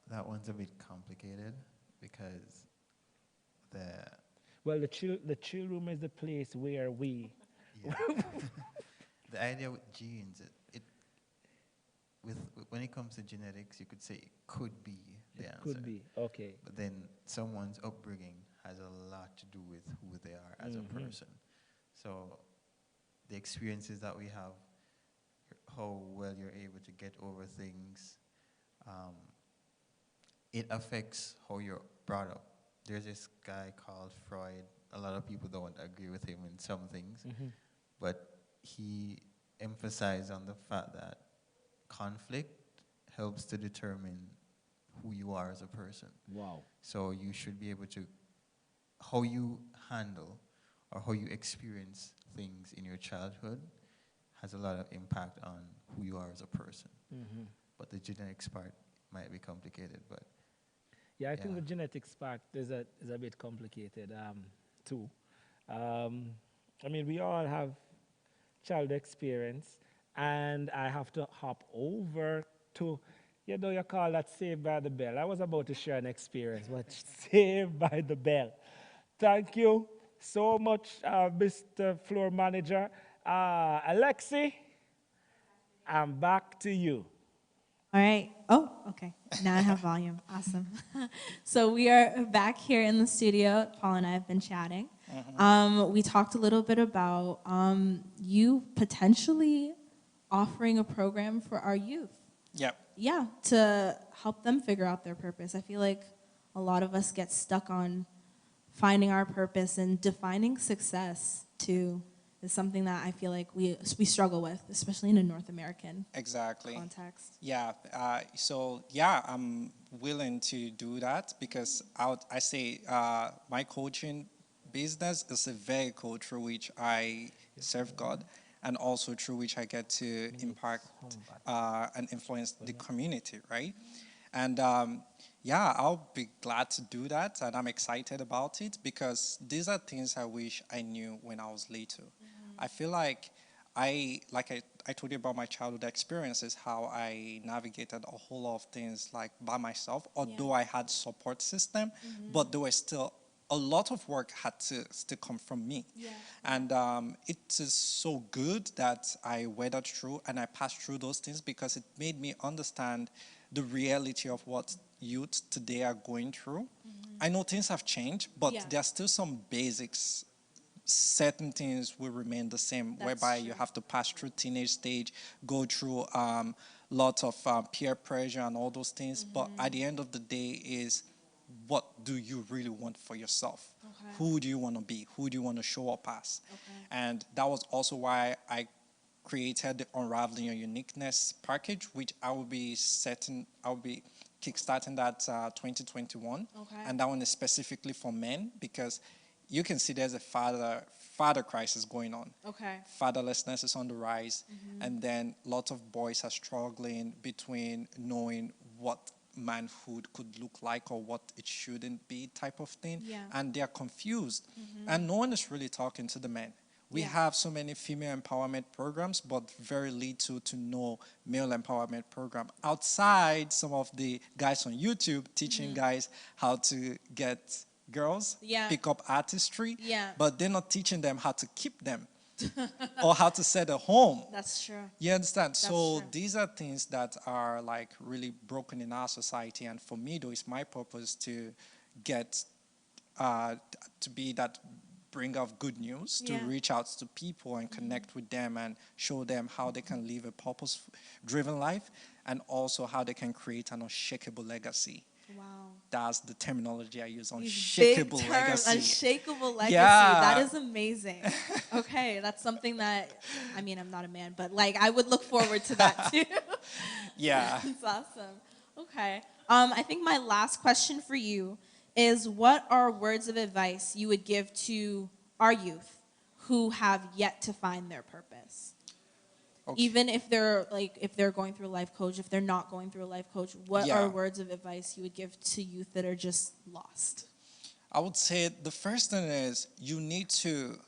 That one's a bit complicated because Well, the chill room is the place where we. yeah. The idea with genes, when it comes to genetics, you could say it could be the answer. Could be, okay. But then someone's upbringing has a lot to do with who they are as a person. So the experiences that we have, how well you're able to get over things, it affects how you're brought up. There's this guy called Freud. A lot of people don't agree with him in some things, but he emphasized on the fact that conflict helps to determine who you are as a person. Wow. So you should be able to, how you handle or how you experience things in your childhood has a lot of impact on who you are as a person. But the genetics part might be complicated, but yeah, I think the genetics part is a bit complicated too. I mean, we all have child experience, and I have to hop over to, you call that Saved by the Bell. I was about to share an experience, but Saved by the Bell. Thank you so much, Mr. Floor Manager. Alexi, I'm back to you. All right. Oh, okay. Now I have volume. Awesome. So we are back here in the studio. Paul and I have been chatting. We talked a little bit about you potentially offering a program for our youth. Yep. Yeah, to help them figure out their purpose. I feel like a lot of us get stuck on finding our purpose, and defining success too is something that I feel like we struggle with, especially in a North American context. Yeah. I'm willing to do that because I say my coaching business is a vehicle through which I serve God, and also through which I get to impact and influence the community, right? And I'll be glad to do that, and I'm excited about it because these are things I wish I knew when I was little. I feel like I told you about my childhood experiences, how I navigated a whole lot of things like by myself, although I had support system, but there were still a lot of work had to still come from me. Yeah. And it is so good that I weathered through and I passed through those things, because it made me understand the reality of what youth today are going through. I know things have changed, but Yeah. there are still some basics. Certain things will remain the same, That's whereby you true. have to pass through teenage stage, go through lots of peer pressure and all those things. But at the end of the day is, what do you really want for yourself? Okay. Who do you want to be? Who do you want to show up as? Okay. And that was also why I created the Unraveling Your Uniqueness package, which I will be kickstarting that 2021. Okay. And that one is specifically for men, because you can see there's a father crisis going on. Okay. Fatherlessness is on the rise, and then lots of boys are struggling between knowing what manhood could look like or what it shouldn't be, type of thing. Yeah. And they're confused, and no one is really talking to the men. We Yeah. have so many female empowerment programs, but very little to no male empowerment program. Outside some of the guys on YouTube teaching guys how to get girls, Yeah. pick up artistry, Yeah. but they're not teaching them how to keep them or how to set a home. That's true. You understand? So true. these are things that are like really broken in our society. And for me, though, it's my purpose to get to be that bringer of good news, to Yeah. reach out to people and connect with them and show them how they can live a purpose-driven life, and also how they can create an unshakable legacy. Wow. That's the terminology I use, These unshakable big terms, legacy. unshakable legacy. Yeah. That is amazing. Okay, that's something that, I mean, I'm not a man, but like I would look forward to that too. Yeah. That's awesome. Okay. I think my last question for you is, what are words of advice you would give to our youth who have yet to find their purpose? Okay. Even if they're going through a life coach, if they're not going through a life coach, what Yeah. are words of advice you would give to youth that are just lost? I would say the first thing is, you need to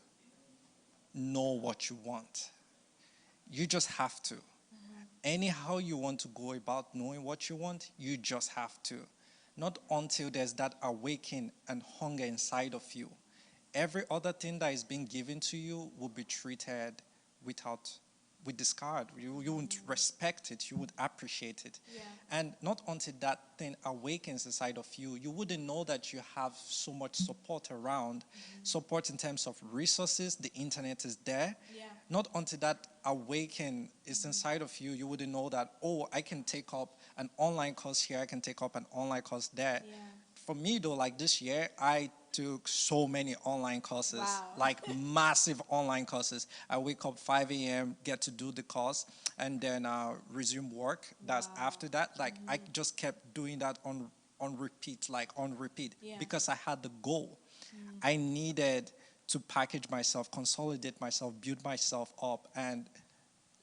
know what you want. You just have to. Anyhow you want to go about knowing what you want, you just have to. Not until there's that awakening and hunger inside of you. Every other thing that is being given to you will be treated with discard. You wouldn't respect it, you would appreciate it. Yeah. And not until that thing awakens inside of you, you wouldn't know that you have so much support around. Support in terms of resources, the internet is there. Yeah. Not until that awaken is inside of you, you wouldn't know that, oh, I can take up an online course here, I can take up an online course there. Yeah. For me though, like this year, I took so many online courses, Wow. like massive online courses. I wake up 5 a.m., get to do the course, and then resume work. That's after that. Like I just kept doing that on repeat, Yeah. because I had the goal. I needed to package myself, consolidate myself, build myself up, and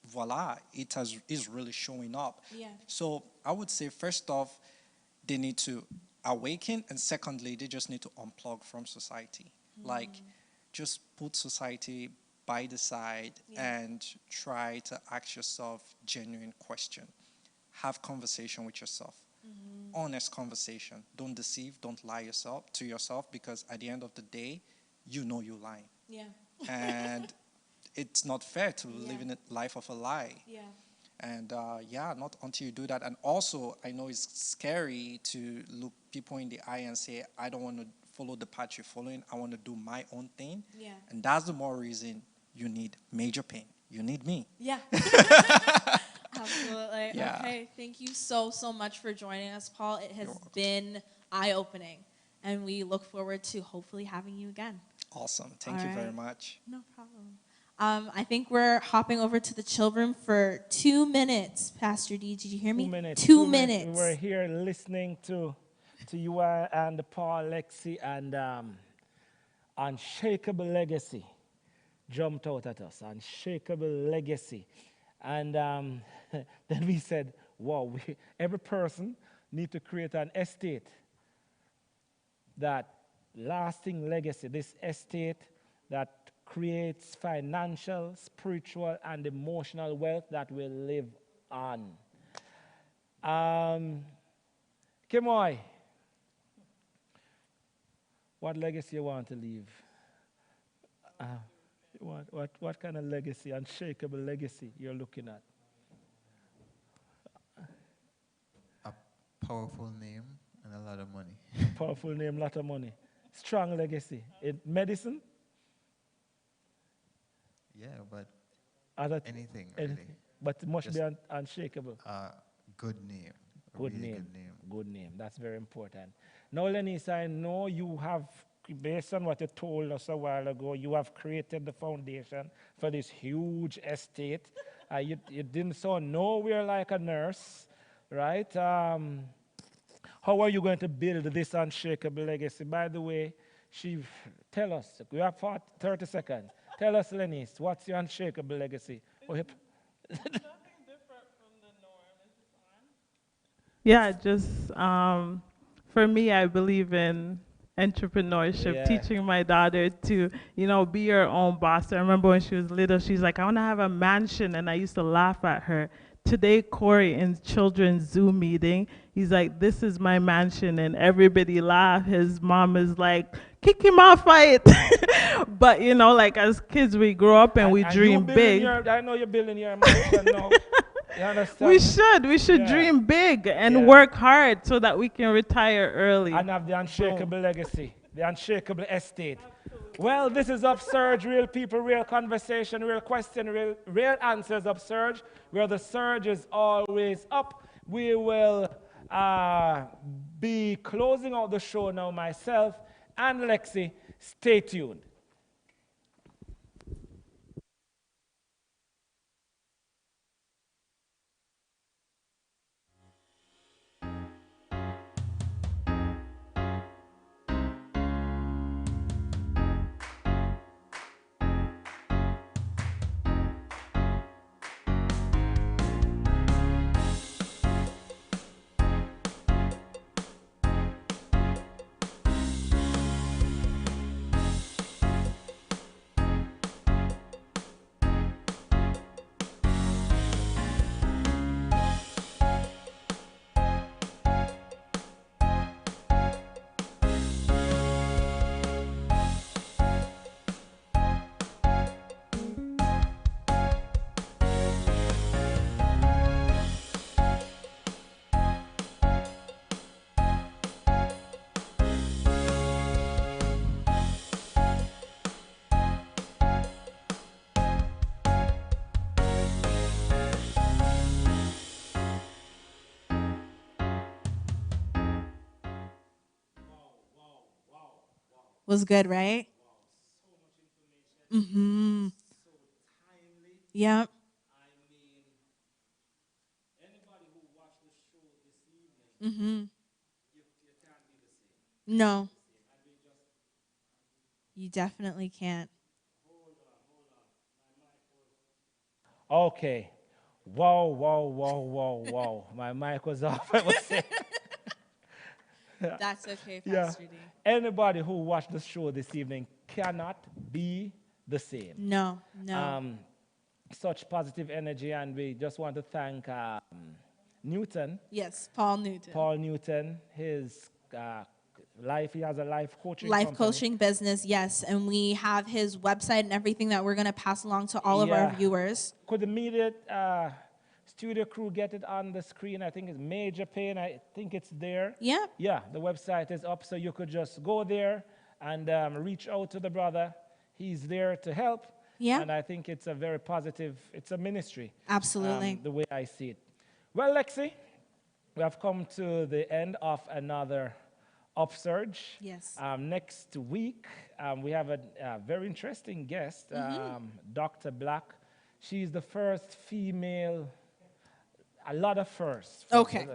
voila, is really showing up. Yeah. So I would say, first off, they need to awaken, and secondly, they just need to unplug from society. Like, just put society by the side and try to ask yourself genuine question. Have conversation with yourself. Honest conversation. Don't deceive, don't lie to yourself, because at the end of the day, you know you're lying. Yeah. And it's not fair to live in a life of a lie. Yeah. And not until you do that. And also, I know it's scary to look people in the eye and say, I don't want to follow the path you're following. I want to do my own thing. Yeah. And that's the more reason you need Major Pain. You need me. Yeah. Absolutely. Yeah. Okay. Thank you so much for joining us, Paul. It has been eye-opening, and we look forward to hopefully having you again. Awesome. Thank All you very right. much. No problem. I think we're hopping over to the children for 2 minutes. Pastor D, did you hear me? 2 minutes. 2 minutes. We were here listening to you and Paul, Lexi, and Unshakable Legacy jumped out at us. Unshakable Legacy. And then we said, wow, every person needs to create an estate, that lasting legacy, this estate that creates financial, spiritual, and emotional wealth that will live on. Kimoy, What legacy you want to leave? Uh, what kind of legacy, unshakable legacy you're looking at? A powerful name and a lot of money. Powerful name, lot of money. Strong legacy. In medicine? Yeah, but Other anything anything. really. But it must Just be unshakable. Good name. A Good really name. good name. Good name. That's very important. Now, Lenise, I know you have, based on what you told us a while ago, you have created the foundation for this huge estate. You didn't sound nowhere like a nurse, right? How are you going to build this unshakable legacy? By the way, tell us. We have 30 seconds. Tell us, Lenise, what's your unshakable legacy? Yeah, just for me, I believe in entrepreneurship, Yeah. teaching my daughter to, be your own boss. I remember when she was little, she's like, I want to have a mansion, and I used to laugh at her. Today, Corey in children's Zoom meeting, he's like, this is my mansion, and everybody laughed. His mom is like, kick him off it. But, like as kids, we grow up and we dream big. I know you're building your mansion now. You understand? We should Yeah. dream big and Yeah. work hard so that we can retire early. And have the unshakable legacy, the unshakable estate. Well, this is UpSurge, real people, real conversation, real question, real answers UpSurge, where the surge is always up. We will be closing out the show now, myself and Lexi. Stay tuned. Was good, right? Mm-hmm. Yep. Mm-hmm. No, you definitely can't. Okay. Wow. My mic was off. I was saying. That's okay, Yeah. Pastor D. Anybody who watched the show this evening cannot be the same. No. Such positive energy, and we just want to thank Newton, Yes, Paul Newton. Paul Newton, his he has a life coaching Life company. coaching business, yes. And we have his website and everything that we're going to pass along to all of our Yeah. viewers. Could the immediate studio crew get it on the screen? I think it's Major Pain. I think it's there. Yeah. Yeah, the website is up, so you could just go there and reach out to the brother. He's there to help. Yeah. And I think it's a very positive, it's a ministry. Absolutely. The way I see it. Well, Lexi, we have come to the end of another UpSurge. Yes. Next week, we have a very interesting guest, Dr. Black. She's the first female, a lot of firsts. Okay.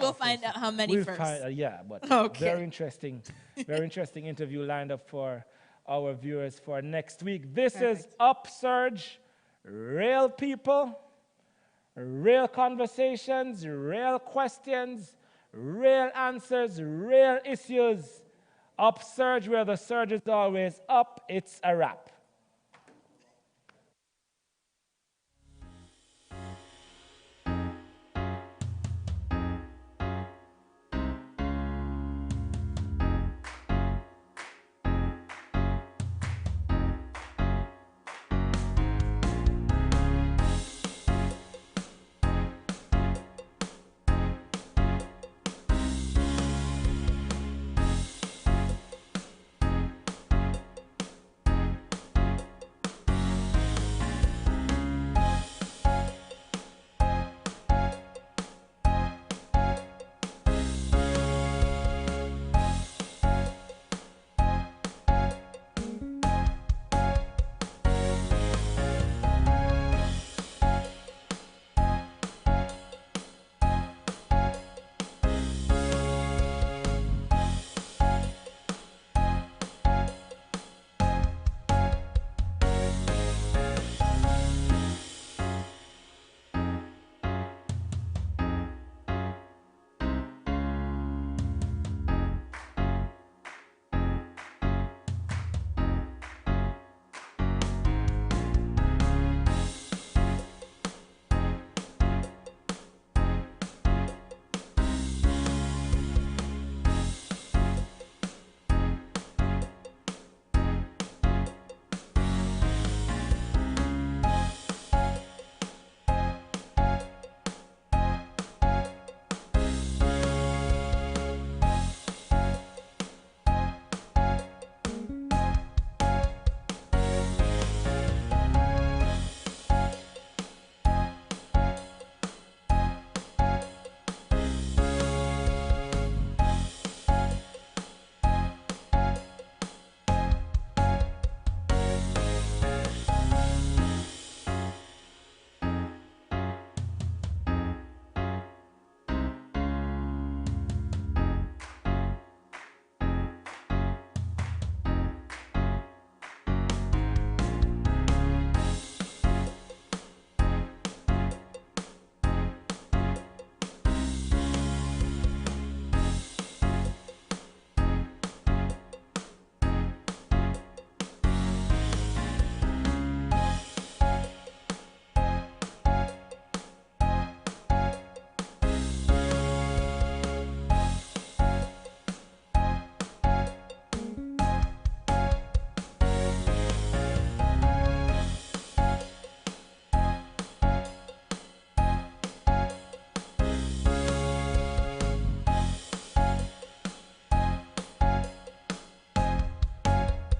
We'll find out how many We'll first. but Okay. very interesting interview lined up for our viewers for next week. This is UpSurge, real people, real conversations, real questions, real answers, real issues. UpSurge, where the surge is always up. It's a wrap.